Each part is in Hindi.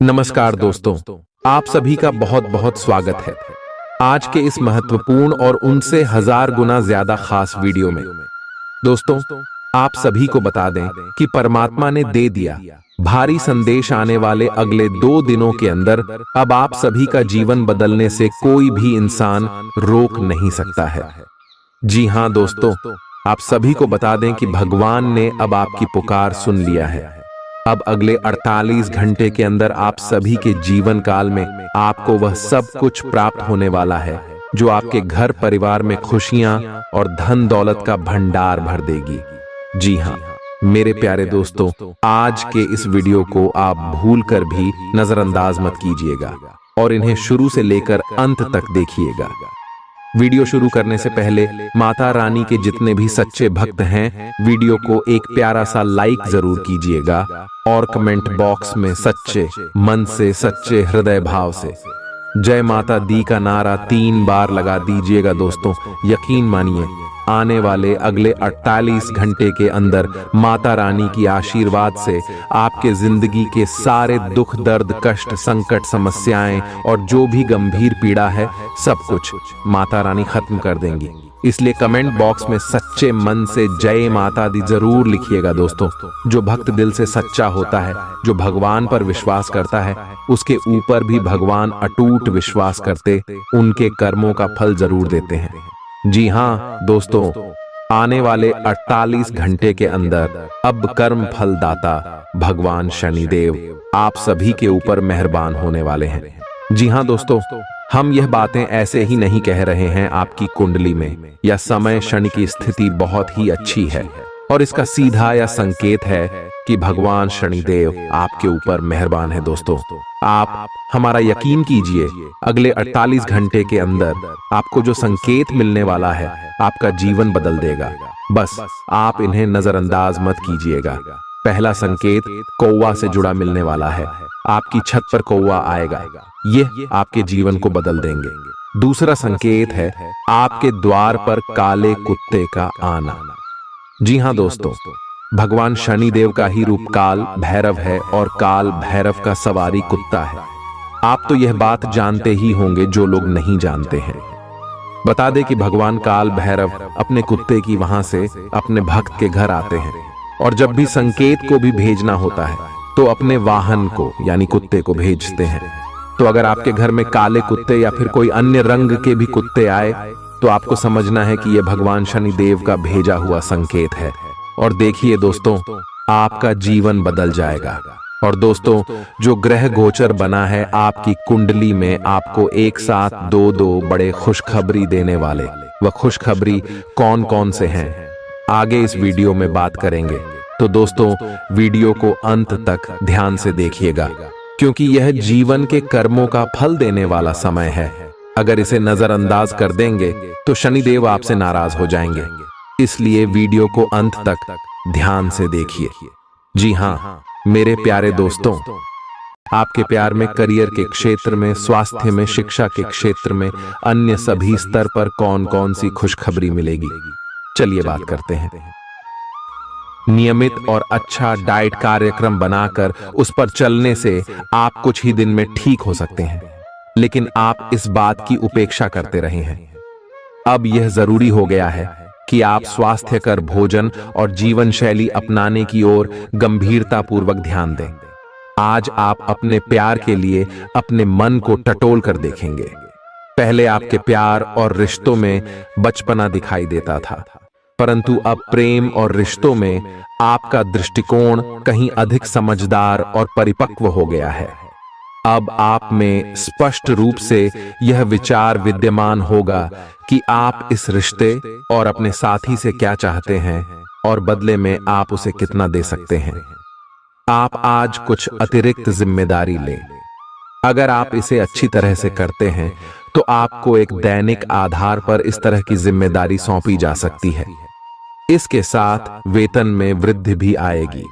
नमस्कार दोस्तों, आप सभी का बहुत बहुत स्वागत है आज के इस महत्वपूर्ण और उनसे हजार गुना ज्यादा खास वीडियो में। दोस्तों, आप सभी को बता दें कि परमात्मा ने दे दिया भारी संदेश आने वाले अगले 2 दिनों के अंदर अब आप सभी का जीवन बदलने से कोई भी इंसान रोक नहीं सकता है। जी हां दोस्तों, आप सभी को बता दें कि भगवान ने अब आपकी पुकार सुन लिया है। अब अगले 48 घंटे के अंदर आप सभी के जीवन काल में आपको वह सब कुछ प्राप्त होने वाला है जो आपके घर परिवार में खुशियां और धन दौलत का भंडार भर देगी। जी हां मेरे प्यारे दोस्तों, आज के इस वीडियो को आप भूलकर भी नजरअंदाज मत कीजिएगा और इन्हें शुरू से लेकर अंत तक देखिएगा। वीडियो शुरू करने से पहले माता रानी के जितने भी सच्चे भक्त हैं, वीडियो को एक प्यारा सा लाइक जरूर कीजिएगा और कमेंट बॉक्स में सच्चे मन से, सच्चे हृदय भाव से जय माता दी का नारा 3 बार लगा दीजिएगा। दोस्तों, यकीन मानिए आने वाले अगले 48 घंटे के अंदर माता रानी की आशीर्वाद से आपके जिंदगी के सारे दुख, दर्द, कष्ट, संकट, समस्याएं और जो भी गंभीर पीड़ा है सब कुछ माता रानी खत्म कर देंगी। इसलिए कमेंट बॉक्स में सच्चे मन से जय माता दी जरूर लिखिएगा। दोस्तों, जो भक्त दिल से सच्चा होता है, जो भगवान पर विश्वास करता है, उसके ऊपर भी भगवान अटूट विश्वास करते उनके कर्मों का फल जरूर देते हैं। जी हां दोस्तों, आने वाले 48 घंटे के अंदर अब कर्म फल दाता भगवान शनिदेव आप सभी के ऊपर मेहरबान होने वाले हैं। जी हां दोस्तों, हम यह बातें ऐसे ही नहीं कह रहे हैं। आपकी कुंडली में या समय शनि की स्थिति बहुत ही अच्छी है और इसका सीधा या संकेत है कि भगवान शनिदेव आपके ऊपर मेहरबान है। दोस्तों, आप हमारा यकीन कीजिए, अगले 48 घंटे के अंदर आपको जो संकेत मिलने वाला है आपका जीवन बदल देगा। बस आप इन्हें नजरअंदाज मत कीजिएगा। पहला संकेत कौवा से जुड़ा मिलने वाला है। आपकी छत पर कौवा आएगा, ये आपके जीवन को बदल देंगे। दूसरा संकेत है आपके द्वार पर काले कुत्ते का आना। जी हां दोस्तों, भगवान शनिदेव का ही रूप काल भैरव है और काल भैरव का सवारी कुत्ता है। आप तो यह बात जानते ही होंगे, जो लोग नहीं जानते हैं बता दे कि भगवान काल भैरव अपने कुत्ते की वहां से अपने भक्त के घर आते हैं और जब भी संकेत को भी भेजना होता है तो अपने वाहन को यानी कुत्ते को भेजते हैं। तो अगर आपके घर में काले कुत्ते या फिर कोई अन्य रंग के भी कुत्ते आए तो आपको समझना है कि यह भगवान शनिदेव का भेजा हुआ संकेत है। और देखिए दोस्तों, आपका जीवन बदल जाएगा। और दोस्तों, जो ग्रह गोचर बना है आपकी कुंडली में आपको एक साथ 2 बड़े खुशखबरी देने वाले, वह खुशखबरी कौन कौन से हैं आगे इस वीडियो में बात करेंगे। तो दोस्तों, वीडियो को अंत तक ध्यान से देखिएगा क्योंकि यह जीवन के कर्मों का फल देने वाला समय है। अगर इसे नजरअंदाज कर देंगे तो शनिदेव आपसे नाराज हो जाएंगे। इसलिए वीडियो को अंत तक ध्यान से देखिए। जी हां मेरे प्यारे दोस्तों, आपके प्यार में, करियर के क्षेत्र में, स्वास्थ्य में, शिक्षा के क्षेत्र में, अन्य सभी स्तर पर कौन कौन सी खुशखबरी मिलेगी, चलिए बात करते हैं। नियमित और अच्छा डाइट कार्यक्रम बनाकर उस पर चलने से आप कुछ ही दिन में ठीक हो सकते हैं, लेकिन आप इस बात की उपेक्षा करते रहे हैं। अब यह जरूरी हो गया है कि आप स्वास्थ्यकर भोजन और जीवन शैली अपनाने की ओर गंभीरता पूर्वक ध्यान दें। आज आप अपने प्यार के लिए अपने मन को टटोल कर देखेंगे। पहले आपके प्यार और रिश्तों में बचपना दिखाई देता था, परंतु अब प्रेम और रिश्तों में आपका दृष्टिकोण कहीं अधिक समझदार और परिपक्व हो गया है। अब आप में स्पष्ट रूप से यह विचार विद्यमान होगा कि आप इस रिश्ते और अपने साथी से क्या चाहते हैं और बदले में आप उसे कितना दे सकते हैं। आप आज कुछ अतिरिक्त जिम्मेदारी लें। अगर आप इसे अच्छी तरह से करते हैं तो आपको एक दैनिक आधार पर इस तरह की जिम्मेदारी सौंपी जा सकती है। इसके साथ वेतन में वृद्धि भी आएगी।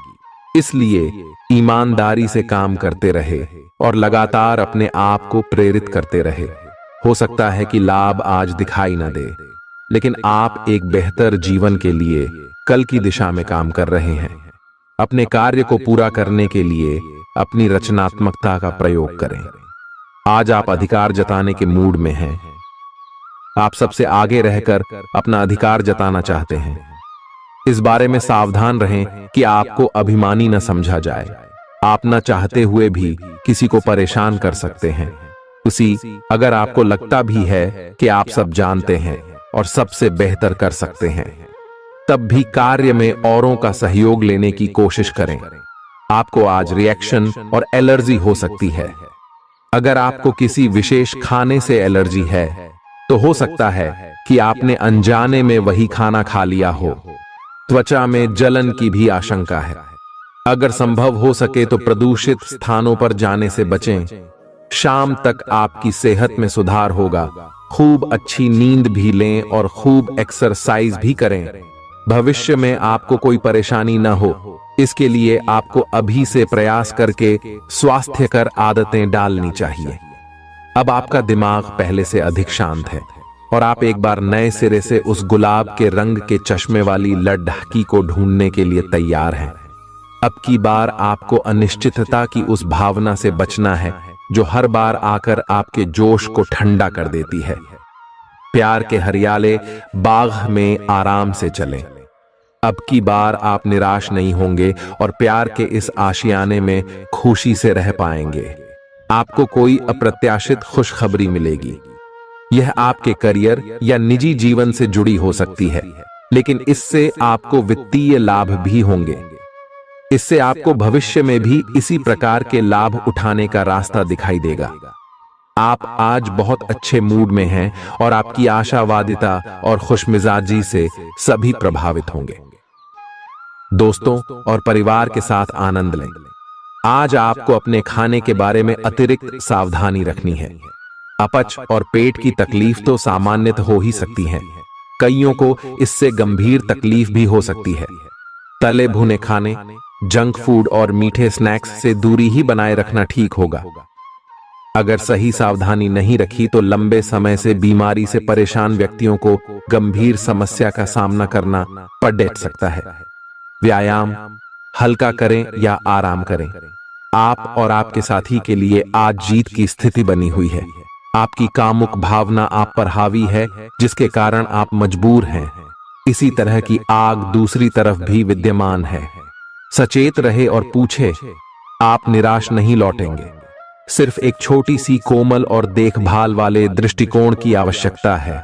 इसलिए ईमानदारी से काम करते रहे और लगातार अपने आप को प्रेरित करते रहे। हो सकता है कि लाभ आज दिखाई न दे, लेकिन आप एक बेहतर जीवन के लिए कल की दिशा में काम कर रहे हैं। अपने कार्य को पूरा करने के लिए अपनी रचनात्मकता का प्रयोग करें। आज आप अधिकार जताने के मूड में हैं। आप सबसे आगे रहकर अपना अधिकार जताना चाहते हैं। इस बारे में सावधान रहें कि आपको अभिमानी न समझा जाए। आप न चाहते हुए भी किसी को परेशान कर सकते हैं। अगर आपको लगता भी है कि आप सब जानते हैं और सबसे बेहतर कर सकते हैं, तब भी कार्य में औरों का सहयोग लेने की कोशिश करें। आपको आज रिएक्शन और एलर्जी हो सकती है। अगर आपको किसी विशेष खाने से एलर्जी है, तो हो सकता है कि आपने अनजाने में वही खाना खा लिया हो। त्वचा में जलन की भी आशंका है। अगर संभव हो सके तो प्रदूषित स्थानों पर जाने से बचें। शाम तक आपकी सेहत में सुधार होगा। खूब अच्छी नींद भी लें और खूब एक्सरसाइज भी करें। भविष्य में आपको कोई परेशानी न हो, इसके लिए आपको अभी से प्रयास करके स्वास्थ्यकर आदतें डालनी चाहिए। अब आपका दिमाग पहले से अधिक शांत है और आप एक बार नए सिरे से उस गुलाब के रंग के चश्मे वाली लड़की को ढूंढने के लिए तैयार हैं। अब की बार आपको अनिश्चितता की उस भावना से बचना है जो हर बार आकर आपके जोश को ठंडा कर देती है। प्यार के हरियाले बाग में आराम से चलें। अब की बार आप निराश नहीं होंगे और प्यार के इस आशियाने में खुशी से रह पाएंगे। आपको कोई अप्रत्याशित खुशखबरी मिलेगी। यह आपके करियर या निजी जीवन से जुड़ी हो सकती है, लेकिन इससे आपको वित्तीय लाभ भी होंगे। इससे आपको भविष्य में भी इसी प्रकार के लाभ उठाने का रास्ता दिखाई देगा। आप आज बहुत अच्छे मूड में हैं और आपकी आशावादिता और खुशमिजाजी से सभी प्रभावित होंगे। दोस्तों और परिवार के साथ आनंद लें। आज आपको अपने खाने के बारे में अतिरिक्त सावधानी रखनी है। अपच और पेट की तकलीफ तो सामान्यतः हो ही सकती है। कईयों को इससे गंभीर तकलीफ भी हो सकती है। तले भुने खाने, जंक फूड और मीठे स्नैक्स से दूरी ही बनाए रखना ठीक होगा। अगर सही सावधानी नहीं रखी तो लंबे समय से बीमारी से परेशान व्यक्तियों को गंभीर समस्या का सामना करना पड़ सकता है। व्यायाम हल्का करें या आराम करें। आप और आपके साथी के लिए आज जीत की स्थिति बनी हुई है। आपकी कामुक भावना आप पर हावी है, जिसके कारण आप मजबूर हैं। इसी तरह की आग दूसरी तरफ भी विद्यमान है। सचेत रहे और पूछे, आप निराश नहीं लौटेंगे। सिर्फ एक छोटी सी कोमल और देखभाल वाले दृष्टिकोण की आवश्यकता है।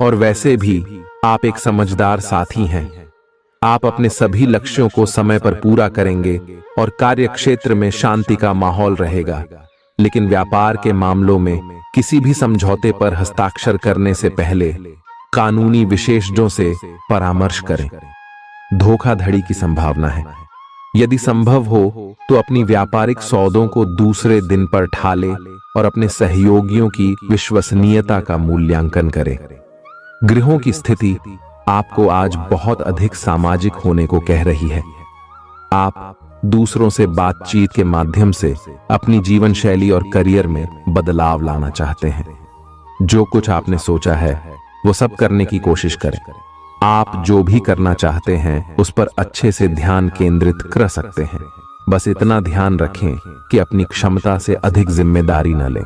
और वैसे भी आप एक समझदार साथी हैं। आप अपने सभी लक्ष्यों को समय पर पूरा करेंगे और कार्यक्षेत्र में शांति का माहौल रहेगा। लेकिन व्यापार के मामलों में किसी भी समझौते पर हस्ताक्षर करने से पहले कानूनी विशेषज्ञों से परामर्श करें। धोखाधड़ी की संभावना है। यदि संभव हो तो अपनी व्यापारिक सौदों को दूसरे दिन पर ठाले और अपने सहयोगियों की विश्वसनीयता का मूल्यांकन करें। गृहों की स्थिति आपको आज बहुत अधिक सामाजिक होने को कह रही है। आप दूसरों से बातचीत के माध्यम से अपनी जीवन शैली और करियर में बदलाव लाना चाहते हैं। जो कुछ आपने सोचा है वो सब करने की कोशिश करें। आप जो भी करना चाहते हैं उस पर अच्छे से ध्यान केंद्रित कर सकते हैं। बस इतना ध्यान रखें कि अपनी क्षमता से अधिक जिम्मेदारी न लें।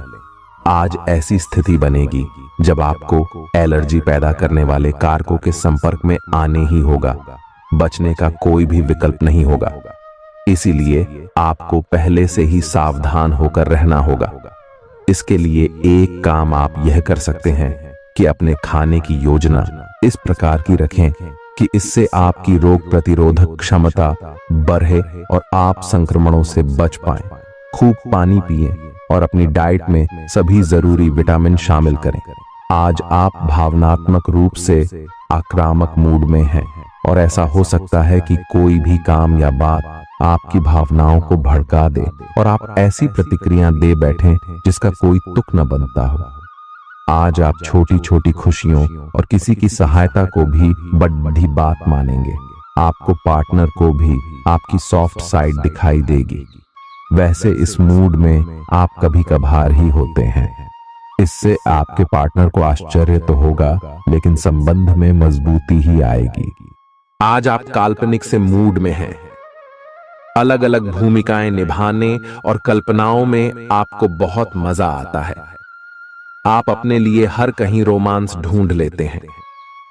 आज ऐसी स्थिति बनेगी जब आपको एलर्जी पैदा करने वाले कारकों के संपर्क में आने ही होगा। बचने का कोई भी विकल्प नहीं होगा। इसीलिए आपको पहले से ही सावधान होकर रहना होगा। इसके लिए एक काम आप यह कर सकते हैं कि अपने खाने की योजना इस प्रकार की रखें कि इससे आपकी रोग प्रतिरोधक क्षमता बढ़े और आप संक्रमणों से बच पाएं। खूब पानी पिएं और अपनी डाइट में सभी जरूरी विटामिन शामिल करें। आज आप भावनात्मक रूप से आक्रामक मूड में हैं और ऐसा हो सकता है कि कोई भी काम या बात आपकी भावनाओं को भड़का दे और आप ऐसी प्रतिक्रिया दे बैठें जिसका कोई तुक न बनता हो। आज आप छोटी छोटी खुशियों और किसी की सहायता को भी बड़ी बात मानेंगे। आपको पार्टनर को भी आपकी सॉफ्ट साइड दिखाई देगी। वैसे इस मूड में आप कभी कभार ही होते हैं। इससे आपके पार्टनर को आश्चर्य तो होगा, लेकिन संबंध में मजबूती ही आएगी। आज आप काल्पनिक से मूड में हैं। अलग अलग भूमिकाएं निभाने और कल्पनाओं में आपको बहुत मजा आता है। आप अपने लिए हर कहीं रोमांस ढूंढ लेते हैं।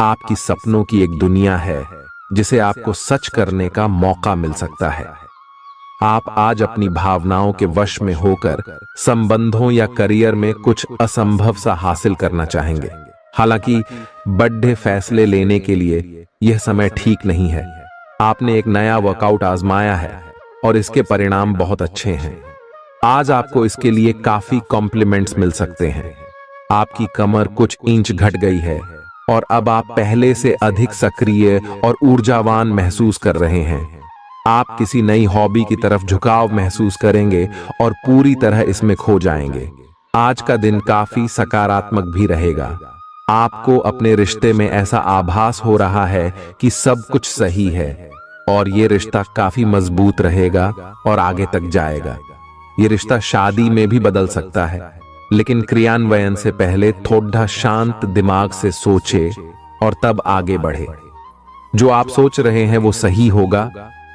आपकी सपनों की एक दुनिया है जिसे आपको सच करने का मौका मिल सकता है। आप आज अपनी भावनाओं के वश में होकर संबंधों या करियर में कुछ असंभव सा हासिल करना चाहेंगे। हालांकि बड़े फैसले लेने के लिए यह समय ठीक नहीं है। आपने एक नया वर्कआउट आजमाया है और इसके परिणाम बहुत अच्छे हैं। आज आपको इसके लिए काफी कॉम्प्लीमेंट्स मिल सकते हैं। आपकी कमर कुछ इंच घट गई है और अब आप पहले से अधिक सक्रिय और ऊर्जावान महसूस कर रहे हैं। आप किसी नई हॉबी की तरफ झुकाव महसूस करेंगे और पूरी तरह इसमें खो जाएंगे। आज का दिन काफी सकारात्मक भी रहेगा। आपको अपने रिश्ते में ऐसा आभास हो रहा है कि सब कुछ सही है और ये रिश्ता काफी मजबूत रहेगा और आगे तक जाएगा। ये रिश्ता शादी में भी बदल सकता है, लेकिन क्रियान्वयन से पहले थोड़ा शांत दिमाग से सोचे और तब आगे बढ़े। जो आप सोच रहे हैं वो सही होगा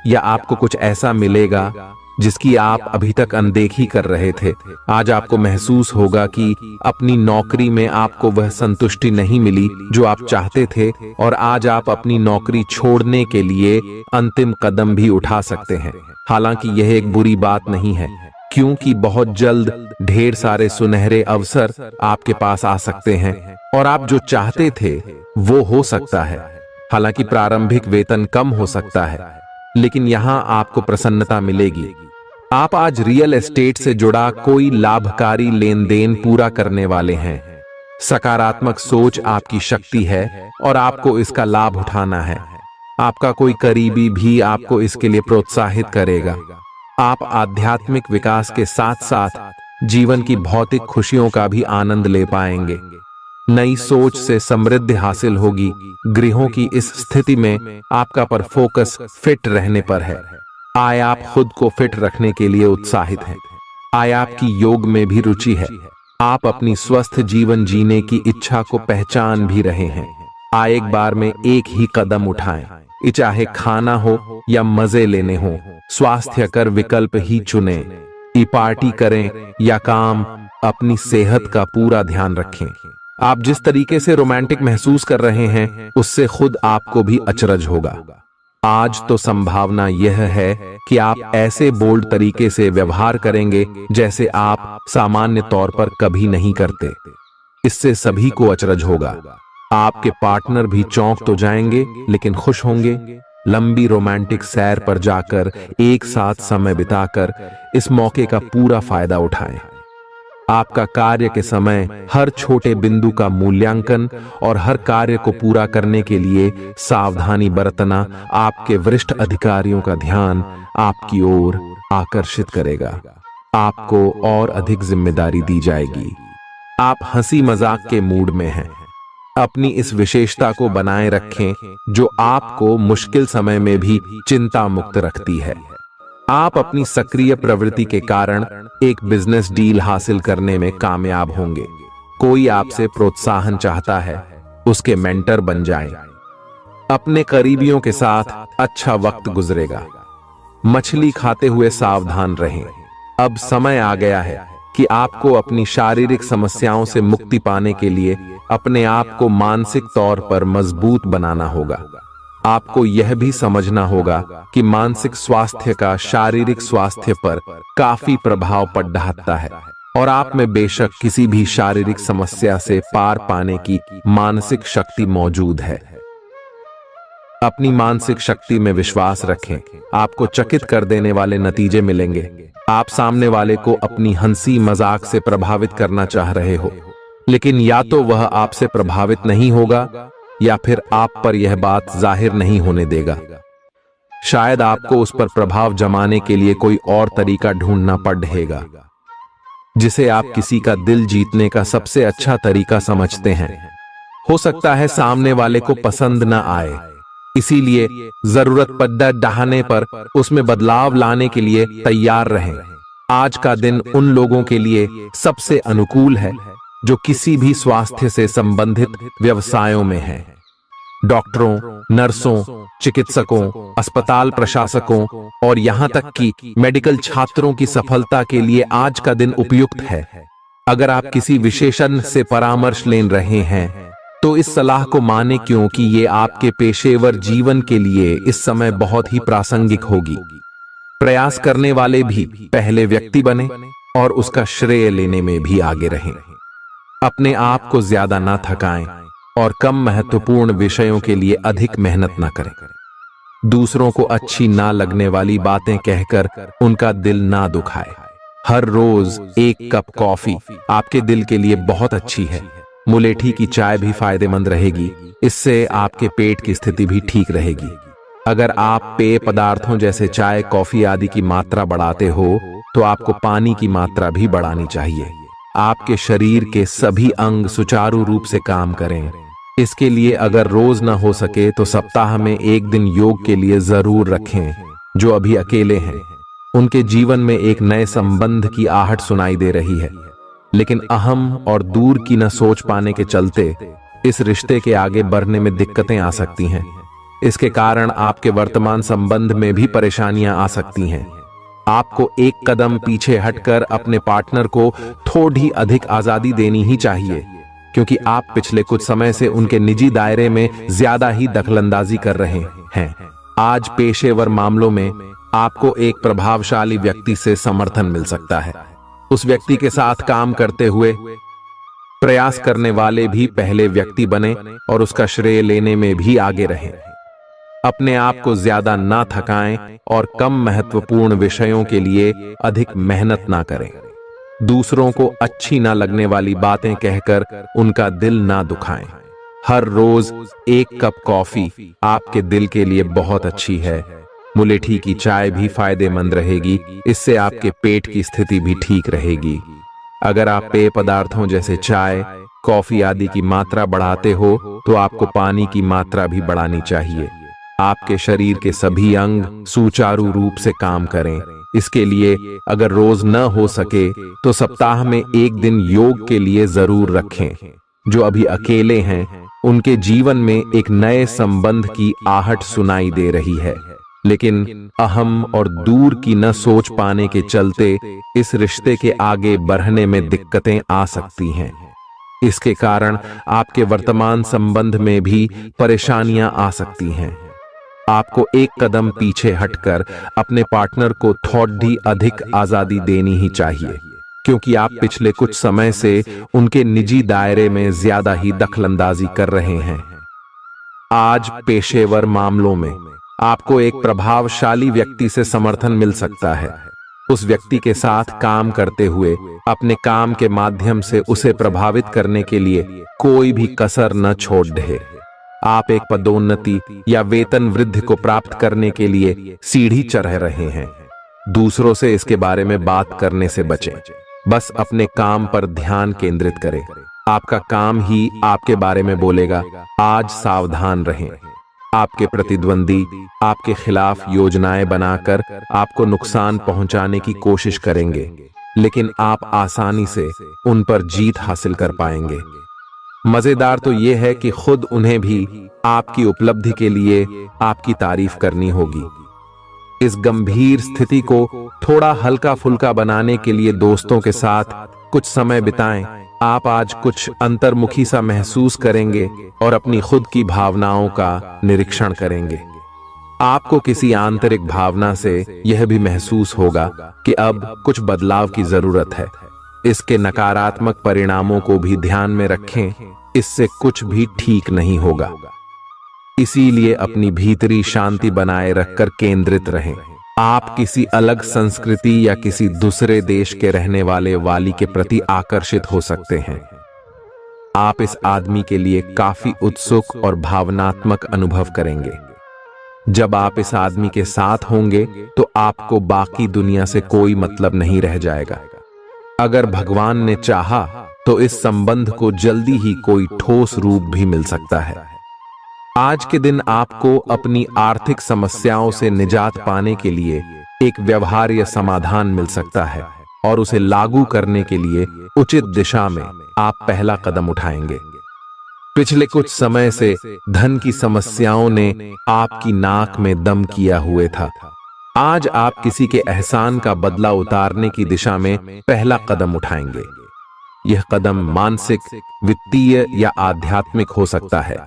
या आपको कुछ ऐसा मिलेगा जिसकी आप अभी तक अनदेखी कर रहे थे। आज आपको महसूस होगा कि अपनी नौकरी में आपको वह संतुष्टि नहीं मिली जो आप चाहते थे और आज आप अपनी नौकरी छोड़ने के लिए अंतिम कदम भी उठा सकते हैं। हालांकि यह एक बुरी बात नहीं है, क्योंकि बहुत जल्द ढेर सारे सुनहरे अवसर आपके पास आ सकते हैं और आप जो चाहते थे वो हो सकता है। हालांकि प्रारंभिक वेतन कम हो सकता है, लेकिन यहां आपको प्रसन्नता मिलेगी। आप आज रियल एस्टेट से जुड़ा कोई लाभकारी लेन देन पूरा करने वाले हैं। सकारात्मक सोच आपकी शक्ति है और आपको इसका लाभ उठाना है। आपका कोई करीबी भी आपको इसके लिए प्रोत्साहित करेगा। आप आध्यात्मिक विकास के साथ साथ जीवन की भौतिक खुशियों का भी आनंद ले पाएंगे। नई सोच से समृद्धि हासिल होगी। गृहों की इस स्थिति में आपका पर फोकस फिट रहने पर है। आय आप खुद को फिट रखने के लिए उत्साहित हैं। आय आपकी योग में भी रुचि है। आप अपनी स्वस्थ जीवन जीने की इच्छा को पहचान भी रहे हैं। आय एक बार में एक ही कदम उठाएं, चाहे खाना हो या मजे लेने हो। स्वास्थ्यकर विकल्प ही चुने। पार्टी करें या काम, अपनी सेहत का पूरा ध्यान रखें। आप जिस तरीके से रोमांटिक महसूस कर रहे हैं उससे खुद आपको भी अचरज होगा। आज तो संभावना यह है कि आप ऐसे बोल्ड तरीके से व्यवहार करेंगे जैसे आप सामान्य तौर पर कभी नहीं करते। इससे सभी को अचरज होगा। आपके पार्टनर भी चौंक तो जाएंगे लेकिन खुश होंगे। लंबी रोमांटिक सैर पर जाकर एक साथ समय बिताकर इस मौके का पूरा फायदा उठाएं। आपका कार्य के समय हर छोटे बिंदु का मूल्यांकन और हर कार्य को पूरा करने के लिए सावधानी बरतना आपके वरिष्ठ अधिकारियों का ध्यान आपकी ओर आकर्षित करेगा। आपको और अधिक जिम्मेदारी दी जाएगी। आप हंसी मजाक के मूड में हैं। अपनी इस विशेषता को बनाए रखें जो आपको मुश्किल समय में भी चिंता मुक्त रखती है। आप अपनी सक्रिय प्रवृत्ति के कारण एक बिजनेस डील हासिल करने में कामयाब होंगे। कोई आपसे प्रोत्साहन चाहता है, उसके मेंटर बन जाएं। अपने करीबियों के साथ अच्छा वक्त गुजरेगा। मछली खाते हुए सावधान रहें। अब समय आ गया है कि आपको अपनी शारीरिक समस्याओं से मुक्ति पाने के लिए अपने आप को मानसिक तौर पर मजबूत बनाना होगा। आपको यह भी समझना होगा कि मानसिक स्वास्थ्य का शारीरिक स्वास्थ्य पर काफी प्रभाव पड़ रहा है और आप में बेशक किसी भी शारीरिक समस्या से पार पाने की मानसिक शक्ति मौजूद है। अपनी मानसिक शक्ति में विश्वास रखें। आपको चकित कर देने वाले नतीजे मिलेंगे। आप सामने वाले को अपनी हंसी मजाक से प्रभावित करना चाह रहे हो, लेकिन या तो वह आपसे प्रभावित नहीं होगा या फिर आप पर यह बात जाहिर नहीं होने देगा। शायद आपको उस पर प्रभाव जमाने के लिए कोई और तरीका ढूंढना पड़ेगा, जिसे आप किसी का दिल जीतने का सबसे अच्छा तरीका समझते हैं। हो सकता है सामने वाले को पसंद न आए, इसीलिए जरूरत पड़ने पर उसमें बदलाव लाने के लिए तैयार रहें। आज का दिन उन लोगों के लिए सबसे अनुकूल है जो किसी भी स्वास्थ्य से संबंधित व्यवसायों में हैं। डॉक्टरों, नर्सों, चिकित्सकों, अस्पताल प्रशासकों और यहाँ तक कि मेडिकल छात्रों की सफलता के लिए आज का दिन उपयुक्त है। अगर आप किसी विशेषज्ञ से परामर्श ले रहे हैं तो इस सलाह को माने, क्योंकि ये आपके पेशेवर जीवन के लिए इस समय बहुत ही प्रासंगिक होगी। प्रयास करने वाले भी पहले व्यक्ति बने और उसका श्रेय लेने में भी आगे रहें। अपने आप को ज्यादा ना थकाएं और कम महत्वपूर्ण विषयों के लिए अधिक मेहनत ना करें। दूसरों को अच्छी ना लगने वाली बातें कहकर उनका दिल ना दुखाए। हर रोज एक कप कॉफी आपके दिल के लिए बहुत अच्छी है। मुलेठी की चाय भी फायदेमंद रहेगी, इससे आपके पेट की स्थिति भी ठीक रहेगी। अगर आप पेय पदार्थों जैसे चाय, कॉफी आदि की मात्रा बढ़ाते हो तो आपको पानी की मात्रा भी बढ़ानी चाहिए। आपके शरीर के सभी अंग सुचारू रूप से काम करें। इसके लिए अगर रोज ना हो सके तो सप्ताह में एक दिन योग के लिए जरूर रखें। जो अभी अकेले हैं उनके जीवन में एक नए संबंध की आहट सुनाई दे रही है, लेकिन अहम और दूर की न सोच पाने के चलते इस रिश्ते के आगे बढ़ने में दिक्कतें आ सकती हैं। इसके कारण आपके वर्तमान संबंध में भी परेशानियां आ सकती हैं। आपको एक कदम पीछे हटकर अपने पार्टनर को थोड़ी अधिक आजादी देनी ही चाहिए, क्योंकि आप पिछले कुछ समय से उनके निजी दायरे में ज्यादा ही दखलंदाजी कर रहे हैं। आज पेशेवर मामलों में आपको एक प्रभावशाली व्यक्ति से समर्थन मिल सकता है। उस व्यक्ति के साथ काम करते हुए प्रयास करने वाले भी पहले व्यक्ति बने और उसका श्रेय लेने में भी आगे रहें। अपने आप को ज्यादा ना थकाएं और कम महत्वपूर्ण विषयों के लिए अधिक मेहनत ना करें। दूसरों को अच्छी ना लगने वाली बातें कहकर उनका दिल ना दुखाएं। हर रोज एक कप कॉफी आपके दिल के लिए बहुत अच्छी है। मुलेठी की चाय भी फायदेमंद रहेगी, इससे आपके पेट की स्थिति भी ठीक रहेगी। अगर आप पेय पदार्थों जैसे चाय, कॉफी आदि की मात्रा बढ़ाते हो तो आपको पानी की मात्रा भी बढ़ानी चाहिए। आपके शरीर के सभी अंग सुचारू रूप से काम करें। इसके लिए अगर रोज न हो सके तो सप्ताह में एक दिन योग के लिए जरूर रखें। जो अभी अकेले हैं उनके जीवन में एक नए संबंध की आहट सुनाई दे रही है, लेकिन अहम और दूर की न सोच पाने के चलते इस रिश्ते के आगे बढ़ने में दिक्कतें आ सकती हैं। इसके कारण आपके वर्तमान संबंध में भी परेशानियां आ सकती हैं। आपको एक कदम पीछे हटकर अपने पार्टनर को थोड़ी अधिक आजादी देनी ही चाहिए, क्योंकि आप पिछले कुछ समय से उनके निजी दायरे में ज्यादा ही दखलंदाजी कर रहे हैं। आज पेशेवर मामलों में आपको एक प्रभावशाली व्यक्ति से समर्थन मिल सकता है। उस व्यक्ति के साथ काम करते हुए अपने काम के माध्यम से उसे प्रभावित करने के लिए कोई भी कसर न छोड़ दे। आप एक पदोन्नति या वेतन वृद्धि को प्राप्त करने के लिए सीढ़ी चढ़ रहे हैं। दूसरों से इसके बारे में बात करने से बचें। बस अपने काम पर ध्यान केंद्रित करें। आपका काम ही आपके बारे में बोलेगा। आज सावधान रहें। आपके प्रतिद्वंदी आपके खिलाफ योजनाएं बनाकर आपको नुकसान पहुंचाने की कोशिश करेंगे, लेकिन आप आसानी से उन पर जीत हासिल कर पाएंगे। मजेदार तो यह है कि खुद उन्हें भी आपकी उपलब्धि के लिए आपकी तारीफ करनी होगी। इस गंभीर स्थिति को थोड़ा हल्का फुल्का बनाने के लिए दोस्तों के साथ कुछ समय बिताएं। आप आज कुछ अंतर्मुखी सा महसूस करेंगे और अपनी खुद की भावनाओं का निरीक्षण करेंगे। आपको किसी आंतरिक भावना से यह भी महसूस होगा कि अब कुछ बदलाव की जरूरत है। इसके नकारात्मक परिणामों को भी ध्यान में रखें, इससे कुछ भी ठीक नहीं होगा। इसीलिए अपनी भीतरी शांति बनाए रखकर केंद्रित रहें। आप किसी अलग संस्कृति या किसी दूसरे देश के रहने वाले वाली के प्रति आकर्षित हो सकते हैं। आप इस आदमी के लिए काफी उत्सुक और भावनात्मक अनुभव करेंगे। जब आप इस आदमी के साथ होंगे तो आपको बाकी दुनिया से कोई मतलब नहीं रह जाएगा। अगर भगवान ने चाहा तो इस संबंध को जल्दी ही कोई ठोस रूप भी मिल सकता है। आज के दिन आपको अपनी आर्थिक समस्याओं से निजात पाने के लिए एक व्यवहार्य समाधान मिल सकता है और उसे लागू करने के लिए उचित दिशा में आप पहला कदम उठाएंगे। पिछले कुछ समय से धन की समस्याओं ने आपकी नाक में दम किया हुए था। आज आप किसी के एहसान का बदला उतारने की दिशा में पहला कदम उठाएंगे। यह कदम मानसिक, वित्तीय या आध्यात्मिक हो सकता है,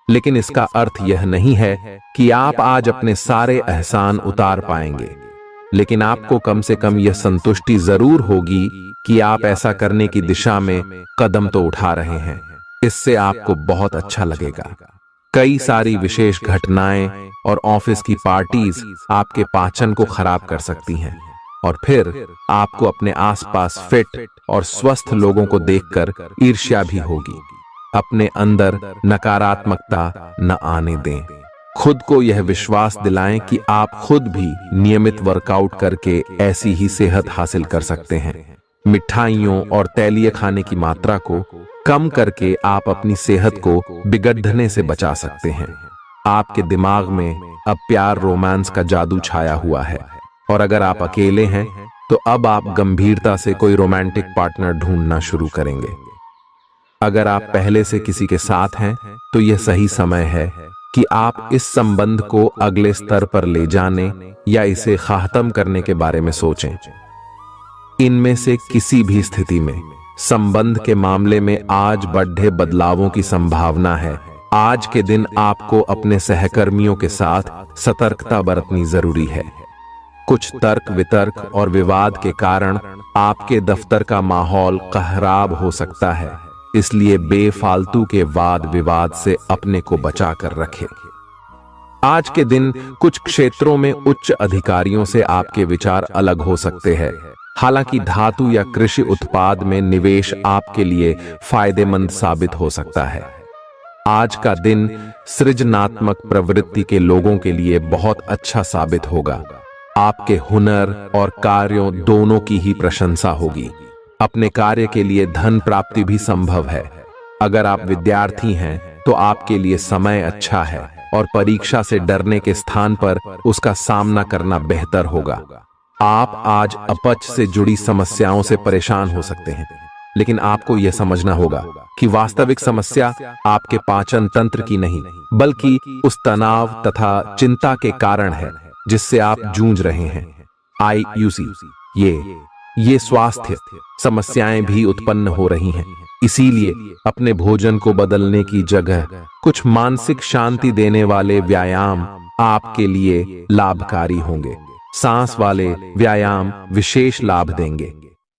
लेकिन इसका अर्थ यह नहीं है कि आप आज अपने सारे एहसान उतार पाएंगे। लेकिन आपको कम से कम यह संतुष्टि जरूर होगी कि आप ऐसा करने की दिशा में कदम तो उठा रहे हैं। इससे आपको बहुत अच्छा लगेगा। कई सारी विशेष घटनाएं और ऑफिस की पार्टीज आपके पाचन को खराब कर सकती हैं, और फिर आपको अपने आसपास फिट और स्वस्थ लोगों को देखकर ईर्ष्या भी होगी। अपने अंदर नकारात्मकता न आने दें। खुद को यह विश्वास दिलाएं कि आप खुद भी नियमित वर्कआउट करके ऐसी ही सेहत हासिल कर सकते हैं। मिठाइयों और तैलीय खाने की मात्रा को कम करके आप अपनी सेहत को बिगड़ने से बचा सकते हैं। आपके दिमाग में अब प्यार, रोमांस का जादू छाया हुआ है, और अगर आप अकेले हैं तो अब आप गंभीरता से कोई रोमांटिक पार्टनर ढूंढना शुरू करेंगे। अगर आप पहले से किसी के साथ हैं तो यह सही समय है कि आप इस संबंध को अगले स्तर पर ले जाने या इसे खत्म करने के बारे में सोचें। इनमें से किसी भी स्थिति में संबंध के मामले में आज बड़े बदलावों की संभावना है। आज के दिन आपको अपने सहकर्मियों के साथ सतर्कता बरतनी जरूरी है। कुछ तर्क वितर्क और विवाद के कारण आपके दफ्तर का माहौल खराब हो सकता है, इसलिए बेफालतू के वाद विवाद से अपने को बचा कर रखें। आज के दिन कुछ क्षेत्रों में उच्च अधिकारियों से आपके विचार अलग हो सकते हैं। हालांकि धातु या कृषि उत्पाद में निवेश आपके लिए फायदेमंद साबित हो सकता है। आज का दिन सृजनात्मक प्रवृत्ति के लोगों के लिए बहुत अच्छा साबित होगा। आपके हुनर और कार्यों दोनों की ही प्रशंसा होगी। अपने कार्य के लिए धन प्राप्ति भी संभव है। अगर आप विद्यार्थी हैं तो आपके लिए समय अच्छा है, और परीक्षा से डरने के स्थान पर उसका सामना करना बेहतर होगा। आप आज अपच से जुड़ी समस्याओं से परेशान हो सकते हैं, लेकिन आपको यह समझना होगा कि वास्तविक समस्या आपके पाचन तंत्र की नहीं, बल्कि उस तनाव तथा चिंता के कारण है जिससे आप जूझ रहे हैं। आईयूसी ये स्वास्थ्य समस्याएं भी उत्पन्न हो रही हैं। इसीलिए अपने भोजन को बदलने की जगह कुछ मानसिक शांति देने वाले व्यायाम आपके लिए लाभकारी होंगे। सांस वाले व्यायाम विशेष लाभ देंगे।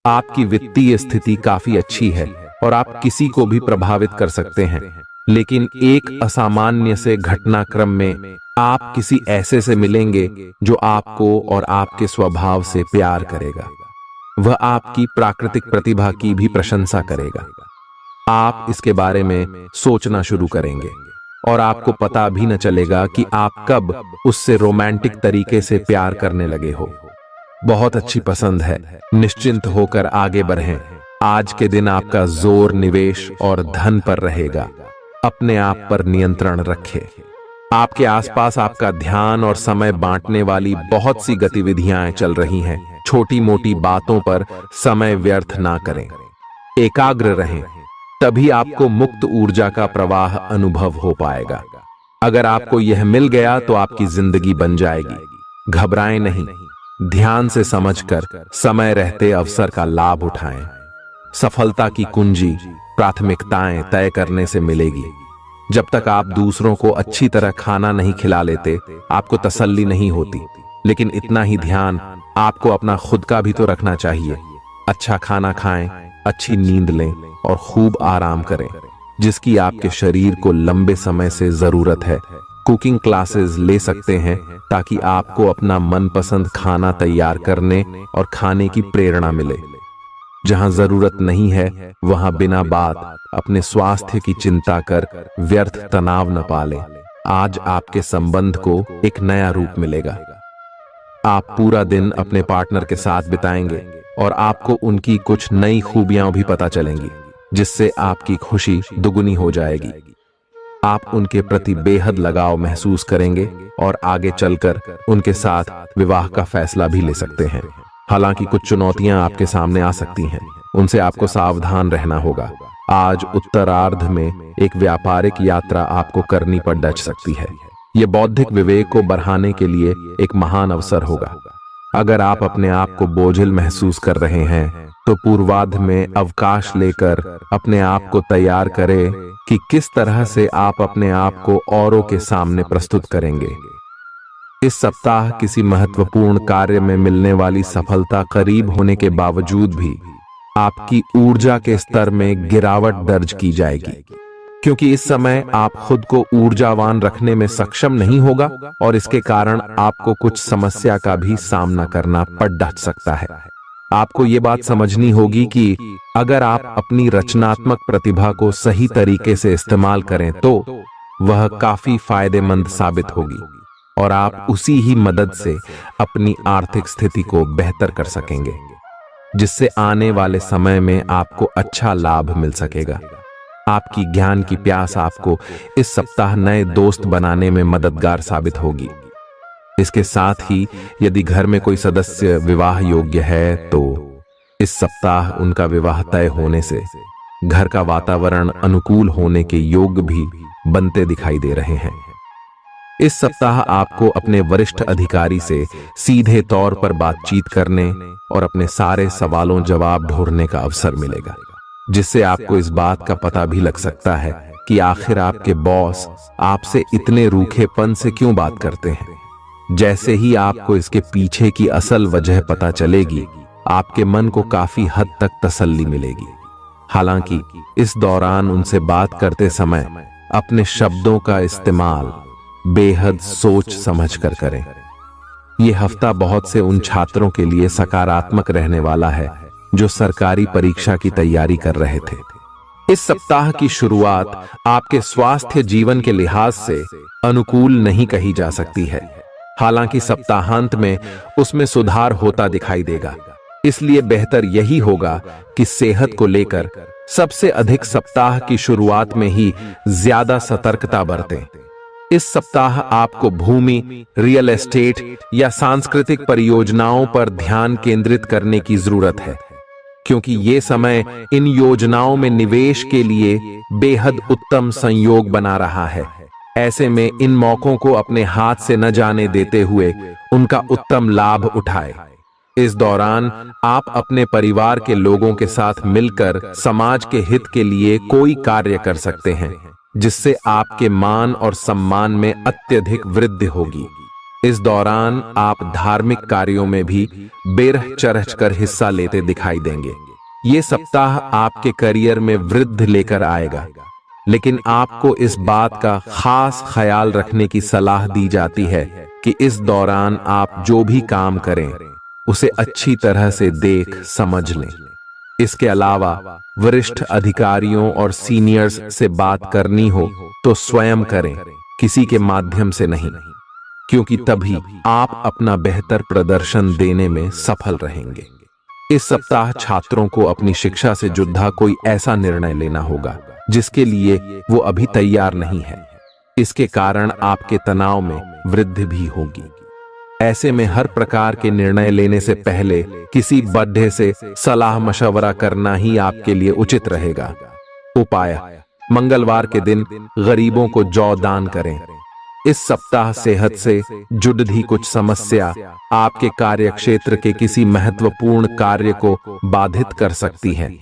आपकी वित्तीय स्थिति काफी अच्छी है और आप किसी को भी प्रभावित कर सकते हैं, लेकिन एक असामान्य से घटनाक्रम में आप किसी ऐसे से मिलेंगे जो आपको और आपके स्वभाव से प्यार करेगा। वह आपकी प्राकृतिक प्रतिभा की भी प्रशंसा करेगा। आप इसके बारे में सोचना शुरू करेंगे और आपको पता भी न चलेगा कि आप कब उससे रोमांटिक तरीके से प्यार करने लगे हो। बहुत अच्छी पसंद है। निश्चिंत होकर आगे बढ़ें। आज के दिन आपका जोर निवेश और धन पर रहेगा। अपने आप पर नियंत्रण रखें। आपके आसपास आपका ध्यान और समय बांटने वाली बहुत सी गतिविधियां चल रही हैं। छोटी मोटी बातों पर समय व्यर्थ ना करें। एकाग्र रहें, तभी आपको मुक्त ऊर्जा का प्रवाह अनुभव हो पाएगा। अगर आपको यह मिल गया तो आपकी जिंदगी बन जाएगी। घबराएं नहीं, ध्यान से समझकर समय रहते अवसर का लाभ उठाएं। सफलता की कुंजी प्राथमिकताएं तय करने से मिलेगी। जब तक आप दूसरों को अच्छी तरह खाना नहीं खिला लेते, आपको तसल्ली नहीं होती। लेकिन इतना ही ध्यान आपको अपना खुद का भी तो रखना चाहिए। अच्छा खाना खाएं, अच्छी नींद लें और खूब आराम करें, जिसकी आपके शरीर को लंबे समय से जरूरत है। कुकिंग क्लासेस ले सकते हैं ताकि आपको अपना मनपसंद खाना तैयार करने और खाने की प्रेरणा मिले। जहां जरूरत नहीं है वहां बिना बात अपने स्वास्थ्य की चिंता कर व्यर्थ तनाव न पालें। आज आपके संबंध को एक नया रूप मिलेगा। आप पूरा दिन अपने पार्टनर के साथ बिताएंगे और आपको उनकी कुछ नई खूबियां भी पता चलेंगी, जिससे आपकी खुशी दुगुनी हो जाएगी। आप उनके प्रति बेहद लगाव महसूस करेंगे और आगे चलकर उनके साथ विवाह का फैसला भी ले सकते हैं। हालांकि कुछ चुनौतियां आपके सामने आ सकती हैं, उनसे आपको सावधान रहना होगा। आज उत्तरार्ध में एक व्यापारिक यात्रा आपको करनी पड़ डच सकती है। यह बौद्धिक विवेक को बढ़ाने के लिए एक महान अवसर होगा। अगर आप अपने आप को बोझिल महसूस कर रहे हैं तो पूर्वार्ध में अवकाश लेकर अपने आप को तैयार करें कि किस तरह से आप अपने आप को औरों के सामने प्रस्तुत करेंगे। इस सप्ताह किसी महत्वपूर्ण कार्य में मिलने वाली सफलता करीब होने के बावजूद भी आपकी ऊर्जा के स्तर में गिरावट दर्ज की जाएगी, क्योंकि इस समय आप खुद को ऊर्जावान रखने में सक्षम नहीं होगा और इसके कारण आपको कुछ समस्या का भी सामना करना पड़ डच सकता है। आपको ये बात समझनी होगी कि अगर आप अपनी रचनात्मक प्रतिभा को सही तरीके से इस्तेमाल करें तो वह काफी फायदेमंद साबित होगी और आप उसी ही मदद से अपनी आर्थिक स्थिति को बेहतर कर सकेंगे, जिससे आने वाले समय में आपको अच्छा लाभ मिल सकेगा। आपकी ज्ञान की प्यास आपको इस सप्ताह नए दोस्त बनाने में मददगार साबित होगी। इसके साथ ही यदि घर में कोई सदस्य विवाह योग्य है तो इस सप्ताह उनका विवाह तय होने से घर का वातावरण अनुकूल होने के योग भी बनते दिखाई दे रहे हैं। इस सप्ताह आपको अपने वरिष्ठ अधिकारी से सीधे तौर पर बातचीत करने और अपने सारे सवालों जवाब ढूंढने का अवसर मिलेगा, जिससे आपको इस बात का पता भी लग सकता है कि आखिर आपके बॉस आपसे इतने रूखेपन से क्यों बात करते हैं। जैसे ही आपको इसके पीछे की असल वजह पता चलेगी, आपके मन को काफी हद तक तसल्ली मिलेगी। हालांकि इस दौरान उनसे बात करते समय अपने शब्दों का इस्तेमाल बेहद सोच समझ कर करें। यह हफ्ता बहुत से उन छात्रों के लिए सकारात्मक रहने वाला है जो सरकारी परीक्षा की तैयारी कर रहे थे। इस सप्ताह की शुरुआत आपके स्वास्थ्य जीवन के लिहाज से अनुकूल नहीं कही जा सकती है। हालांकि सप्ताहांत में उसमें सुधार होता दिखाई देगा, इसलिए बेहतर यही होगा कि सेहत को लेकर सबसे अधिक सप्ताह की शुरुआत में ही ज्यादा सतर्कता बरतें। इस सप्ताह आपको भूमि, रियल एस्टेट या सांस्कृतिक परियोजनाओं पर ध्यान केंद्रित करने की जरूरत है, क्योंकि ये समय इन योजनाओं में निवेश के लिए बेहद उत्तम संयोग बना रहा है। ऐसे में इन मौकों को अपने हाथ से न जाने देते हुए उनका उत्तम लाभ उठाए। इस दौरान आप अपने परिवार के लोगों के साथ मिलकर समाज के हित के लिए कोई कार्य कर सकते हैं, जिससे आपके मान और सम्मान में अत्यधिक वृद्धि होगी। इस दौरान आप धार्मिक कार्यों में भी बेरह चरह कर हिस्सा लेते दिखाई देंगे। ये सप्ताह आपके करियर में वृद्धि लेकर आएगा, लेकिन आपको इस बात का खास ख्याल रखने की सलाह दी जाती है कि इस दौरान आप जो भी काम करें उसे अच्छी तरह से देख समझ लें। इसके अलावा वरिष्ठ अधिकारियों और सीनियर्स से बात करनी हो तो स्वयं करें, किसी के माध्यम से नहीं, क्योंकि तभी आप अपना बेहतर प्रदर्शन देने में सफल रहेंगे। इस सप्ताह छात्रों को अपनी शिक्षा से जुड़ा कोई ऐसा निर्णय लेना होगा जिसके लिए वो अभी तैयार नहीं है। इसके कारण आपके तनाव में वृद्धि भी होगी। ऐसे में हर प्रकार के निर्णय लेने से पहले किसी बड़े से सलाह मशवरा करना ही आपके लिए उचित रहेगा। उपाय: मंगलवार के दिन गरीबों को जौ दान करें। इस सप्ताह सेहत से जुड़ी कुछ समस्या आपके कार्यक्षेत्र के किसी महत्वपूर्ण कार्य को बाधित कर सकती है,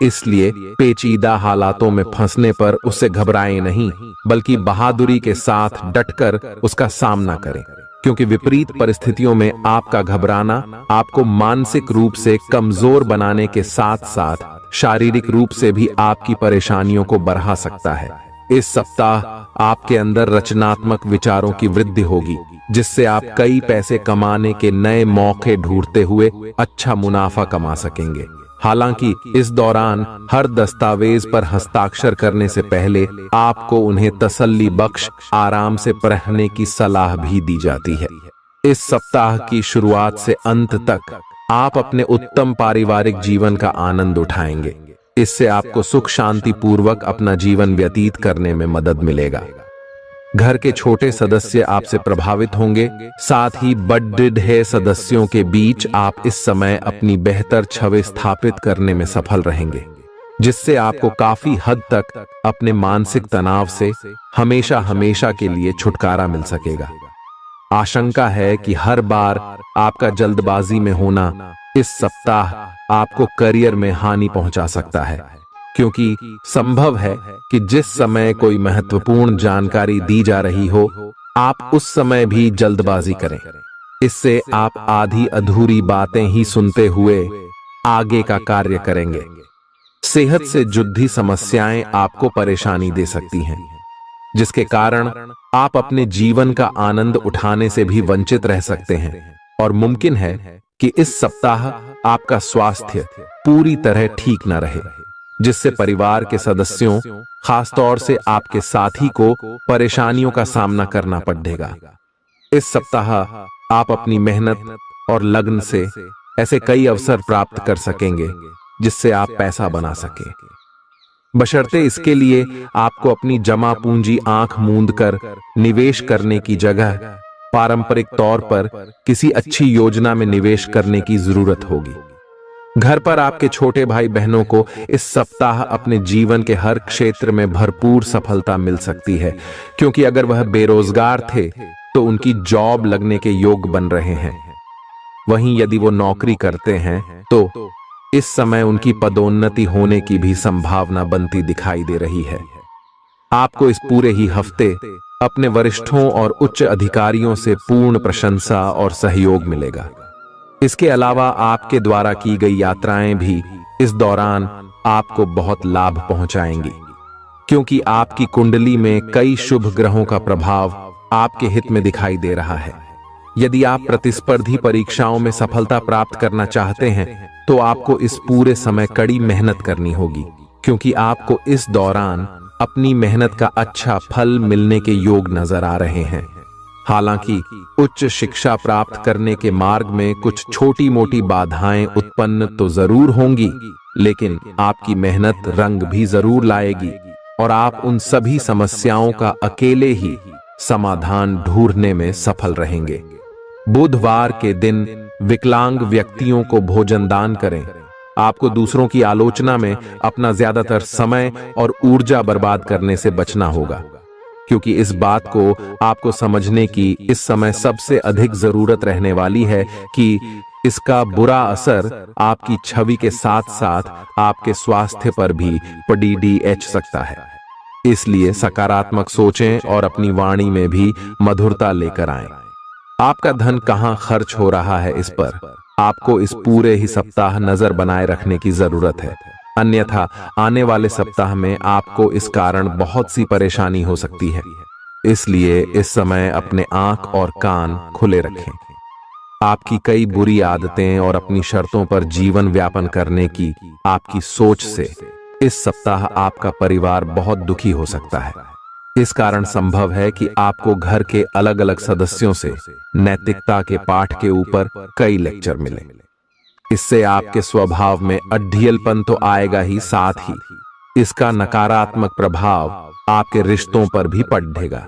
इसलिए पेचीदा हालातों में फंसने पर उससे घबराएं नहीं, बल्कि बहादुरी के साथ डटकर उसका सामना करें, क्योंकि विपरीत परिस्थितियों में आपका घबराना आपको मानसिक रूप से कमजोर बनाने के साथ साथ शारीरिक रूप से भी आपकी परेशानियों को बढ़ा सकता है। इस सप्ताह आपके अंदर रचनात्मक विचारों की वृद्धि होगी, जिससे आप कई पैसे कमाने के नए मौके ढूंढते हुए अच्छा मुनाफा कमा सकेंगे। हालांकि इस दौरान हर दस्तावेज पर हस्ताक्षर करने से पहले आपको उन्हें तसल्ली बख्श आराम से पढ़ने की सलाह भी दी जाती है। इस सप्ताह की शुरुआत से अंत तक आप अपने उत्तम पारिवारिक जीवन का आनंद उठाएंगे। इससे आपको सुख शांति पूर्वक अपना जीवन व्यतीत करने में मदद मिलेगा। घर के छोटे सदस्य आपसे प्रभावित होंगे, साथ ही बड़े सदस्यों के बीच आप इस समय अपनी बेहतर छवि स्थापित करने में सफल रहेंगे। जिससे आपको काफी हद तक अपने मानसिक तनाव से हमेशा हमेशा के लिए छुटकारा मिल सकेगा। आशंका है कि हर बार आपका जल्दबाजी में होना इस सप्ताह आपको करियर में हानि पहुंचा सकता है, क्योंकि संभव है कि जिस समय कोई महत्वपूर्ण जानकारी दी जा रही हो, आप उस समय भी जल्दबाजी करें। इससे आप आधी अधूरी बातें ही सुनते हुए आगे का कार्य करेंगे। सेहत से जुड़ी समस्याएं आपको परेशानी दे सकती हैं, जिसके कारण आप अपने जीवन का आनंद उठाने से भी वंचित रह सकते हैं। और मुमकिन है कि इस सप्ताह आपका स्वास्थ्य पूरी तरह ठीक न रहे, जिससे परिवार के सदस्यों, खासतौर से आपके साथी को परेशानियों का सामना करना पड़ेगा। इस सप्ताह आप अपनी मेहनत और लगन से ऐसे कई अवसर प्राप्त कर सकेंगे जिससे आप पैसा बना सकें। बशर्ते इसके लिए आपको अपनी जमा पूंजी आंख मूंद कर निवेश करने की जगह पारंपरिक तौर पर किसी अच्छी योजना में निवेश करने की जरूरत होगी। घर पर आपके छोटे भाई बहनों को इस सप्ताह अपने जीवन के हर क्षेत्र में भरपूर सफलता मिल सकती है, क्योंकि अगर वह बेरोजगार थे तो उनकी जॉब लगने के योग बन रहे हैं। वहीं यदि वो नौकरी करते हैं तो इस समय उनकी पदोन्नति होने की भी संभावना बनती दिखाई दे रही है। आपको इस पूरे ही हफ्ते अपने वरिष्ठों और उच्च अधिकारियों से पूर्ण प्रशंसा और सहयोग मिलेगा। इसके अलावा आपके द्वारा की गई यात्राएं भी इस दौरान आपको बहुत लाभ पहुंचाएंगी, क्योंकि आपकी कुंडली में कई शुभ ग्रहों का प्रभाव आपके हित में दिखाई दे रहा है। यदि आप प्रतिस्पर्धी परीक्षाओं में सफलता प्राप्त करना चाहते हैं तो आपको इस पूरे समय कड़ी मेहनत करनी होगी, क्योंकि आपको इस दौरान अपनी मेहनत का अच्छा फल मिलने के योग नजर आ रहे हैं। हालांकि उच्च शिक्षा प्राप्त करने के मार्ग में कुछ छोटी मोटी बाधाएं उत्पन्न तो जरूर होंगी, लेकिन आपकी मेहनत रंग भी जरूर लाएगी और आप उन सभी समस्याओं का अकेले ही समाधान ढूंढने में सफल रहेंगे। बुधवार के दिन विकलांग व्यक्तियों को भोजन दान करें। आपको दूसरों की आलोचना में अपना ज्यादातर समय और ऊर्जा बर्बाद करने से बचना होगा, क्योंकि इस बात को आपको समझने की इस समय सबसे अधिक जरूरत रहने वाली है कि इसका बुरा असर आपकी छवि के साथ साथ आपके स्वास्थ्य पर भी पड़ सकता है। इसलिए सकारात्मक सोचें और अपनी वाणी में भी मधुरता लेकर आएं। आपका धन कहां खर्च हो रहा है, इस पर आपको इस पूरे ही सप्ताह नजर बनाए रखने की जरूरत है, अन्यथा आने वाले सप्ताह में आपको इस कारण बहुत सी परेशानी हो सकती है। इसलिए इस समय अपने आंख और कान खुले रखें। आपकी कई बुरी आदतें और अपनी शर्तों पर जीवन व्यापन करने की आपकी सोच से इस सप्ताह आपका परिवार बहुत दुखी हो सकता है। इस कारण संभव है कि आपको घर के अलग अलग सदस्यों से नैतिकता के पाठ के ऊपर कई लेक्चर मिले। इससे आपके स्वभाव में अड्ढियलपन तो आएगा ही, साथ ही इसका नकारात्मक प्रभाव आपके रिश्तों पर भी पड़ेगा।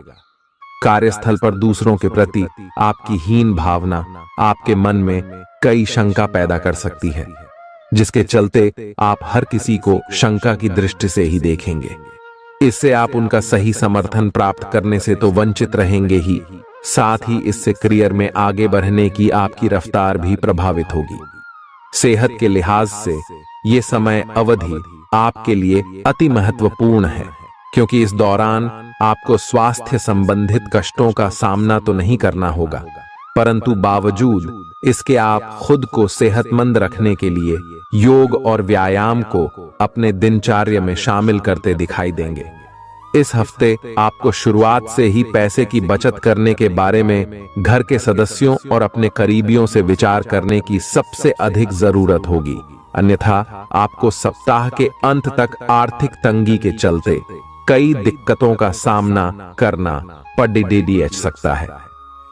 कार्यस्थल पर दूसरों के प्रति आपकी हीन भावना आपके मन में कई शंका पैदा कर सकती है, जिसके चलते आप हर किसी को शंका की दृष्टि से ही देखेंगे। इससे आप उनका सही समर्थन प्राप्त करने से तो वंचित रहेंगे ही, साथ ही इससे करियर में आगे बढ़ने की आपकी रफ्तार भी प्रभावित होगी। सेहत के लिहाज से ये समय अवधि आपके लिए अति महत्वपूर्ण है, क्योंकि इस दौरान आपको स्वास्थ्य संबंधित कष्टों का सामना तो नहीं करना होगा, परंतु बावजूद इसके आप खुद को सेहतमंद रखने के लिए योग और व्यायाम को अपने दिनचर्या में शामिल करते दिखाई देंगे। इस हफ्ते आपको शुरुआत से ही पैसे की बचत करने के बारे में घर के सदस्यों और अपने करीबियों से विचार करने की सबसे अधिक जरूरत होगी, अन्यथा आपको सप्ताह के अंत तक आर्थिक तंगी के चलते कई दिक्कतों का सामना करना पड़ सकता है।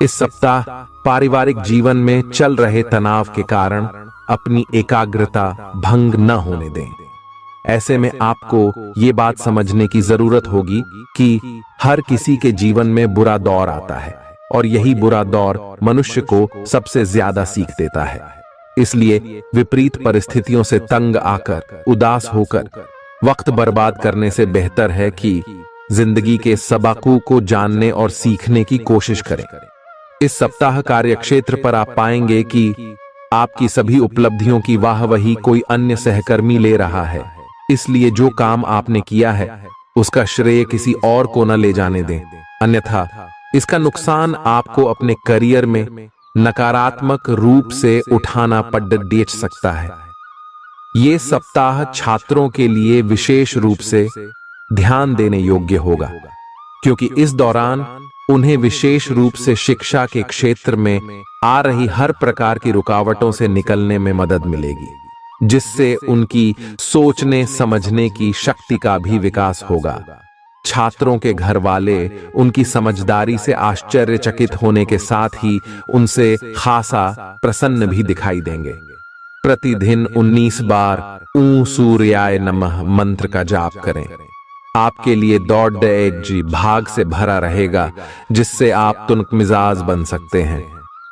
इस सप्ताह पारिवारिक जीवन में चल रहे तनाव के कारण अपनी एकाग्रता भंग न होने दें। ऐसे में आपको ये बात समझने की जरूरत होगी कि हर किसी के जीवन में बुरा दौर आता है और यही बुरा दौर मनुष्य को सबसे ज्यादा सीख देता है। इसलिए विपरीत परिस्थितियों से तंग आकर, उदास होकर वक्त बर्बाद करने से बेहतर है कि जिंदगी के सबकों को जानने और सीखने की कोशिश करें। इस सप्ताह कार्यक्षेत्र पर आप पाएंगे कि आपकी सभी उपलब्धियों की वाहवाही कोई अन्य सहकर्मी ले रहा है, इसलिए जो काम आपने किया है उसका श्रेय किसी और को न ले जाने दें, अन्यथा इसका नुकसान आपको अपने करियर में नकारात्मक रूप से उठाना पड़ सकता है। ये सप्ताह छात्रों के लिए विशेष रूप से ध्यान देने योग्य होगा, क्योंकि इस दौरान उन्हें विशेष रूप से शिक्षा के क्षेत्र में आ रही हर प्रकार की रुकावटों से निकलने में मदद मिलेगी, जिससे उनकी सोचने समझने की शक्ति का भी विकास होगा। छात्रों के घर वाले उनकी समझदारी से आश्चर्यचकित होने के साथ ही उनसे खासा प्रसन्न भी दिखाई देंगे। प्रतिदिन 19 बार ऊं सूर्याय नमः मंत्र का जाप करें। आपके लिए दौड़ जी भाग से भरा रहेगा, जिससे आप तुनक मिजाज बन सकते हैं।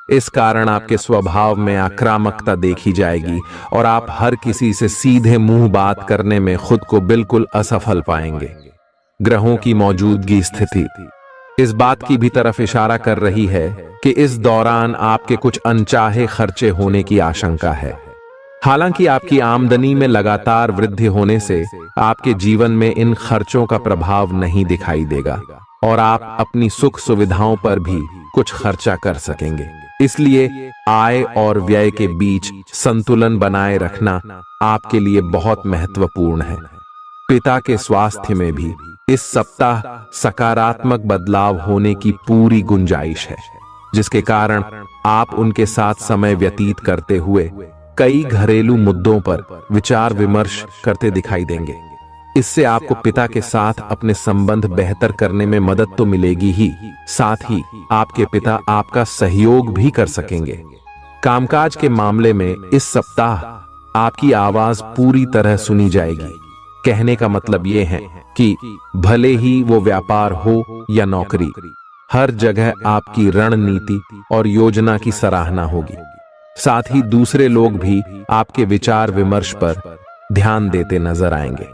इस कारण आपके स्वभाव में आक्रामकता देखी जाएगी और आप हर किसी से सीधे मुंह बात करने में खुद को बिल्कुल असफल पाएंगे। ग्रहों की मौजूदगी स्थिति इस बात की भी तरफ इशारा कर रही है कि इस दौरान आपके कुछ अनचाहे खर्चे होने की आशंका है। हालांकि आपकी आमदनी में लगातार वृद्धि होने से आपके जीवन में इन खर्चों का प्रभाव नहीं दिखाई देगा और आप अपनी सुख सुविधाओं पर भी कुछ खर्चा कर सकेंगे। इसलिए आय और व्यय के बीच संतुलन बनाए रखना आपके लिए बहुत महत्वपूर्ण है। पिता के स्वास्थ्य में भी इस सप्ताह सकारात्मक बदलाव होने की पूरी गुंजाइश है, जिसके कारण आप उनके साथ समय व्यतीत करते हुए कई घरेलू मुद्दों पर विचार विमर्श करते दिखाई देंगे। इससे आपको पिता के साथ अपने संबंध बेहतर करने में मदद तो मिलेगी ही, साथ ही आपके पिता आपका सहयोग भी कर सकेंगे। कामकाज के मामले में इस सप्ताह आपकी आवाज पूरी तरह सुनी जाएगी। कहने का मतलब यह है कि भले ही वो व्यापार हो या नौकरी, हर जगह आपकी रणनीति और योजना की सराहना होगी। साथ ही दूसरे लोग भी आपके विचार विमर्श पर ध्यान देते नजर आएंगे।